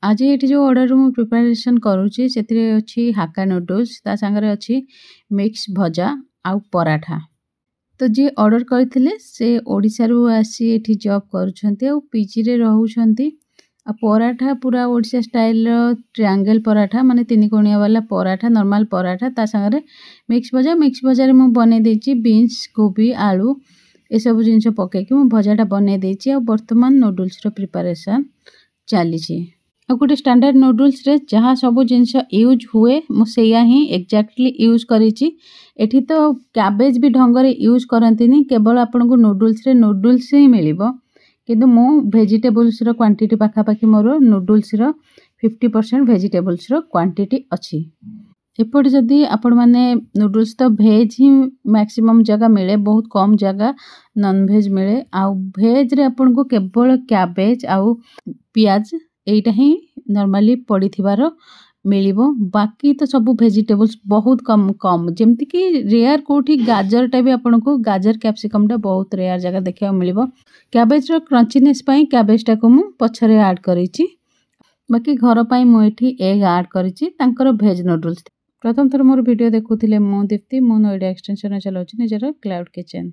आज ये जो ऑर्डर मु प्रिपरेशन करूची से अच्छी हाक्का नूडल्स ता सांगरे अच्छी मिक्स भजा आउ पराठा। तो जी ऑर्डर करथिले से ओडिसा रु आसी एठी जॉब करूछंती आ पीजी रे रहउछंती। आ पराठा पूरा ओडिसा स्टाइल रो ट्रायंगल पराठा माने तीन कोणिया वाला पराठा नॉर्मल पराठा ता सांगरे मिक्स भजा रे मु बने देची बीन्स गोभी आलू ए सब जिंस पके कि मु भजाटा बने देची आ वर्तमान नूडल्स रो प्रिपरेशन चलीची। आ गोटे स्टैंडर्ड नूडल्स रे जहाँ सब जिनस यूज हुए मुझे ही एक्जाक्टली यूज करिची। एठी तो कैबेज भी ढंगरे यूज करंतिनी केवल आपन को नूडल्स रे नूडल्स ही मिलिबो किंतु मो वेजिटेबल्स रो क्वांटिटी पाखा पाखी मोर नूडल्स रो 50% वेजिटेबल्स रो क्वांटिटी अछि। एपट जदि आपण माने नूडल्स तो भेज ही मैक्सिमम जगह मिले बहुत कम जगह नॉन भेज मिले आ भेज रे आपण को केवल कैबेज आउ पियाज एटा ही नॉर्मली पड़ी थिबारो मिलिबो। बाकी तो सब वेजिटेबल्स बहुत कम कम जेमति कि रेयर कोठी गाजर टा भी आपण को गाजर कैप्सिकम टा बहुत रेयर जगह देखिया मिलिबो। कैबेज रो क्रंचीनेस पई कैबेज टा को मु पछरे ऐड करिची। बाकी घर पई मु एठी एग ऐड करिची तांकर भेज नूडल्स। प्रथम थर मोर वीडियो देखुथिले मु दीप्ति मु नोएडा एक्सटेंशन चलाउची निजर क्लाउड किचन।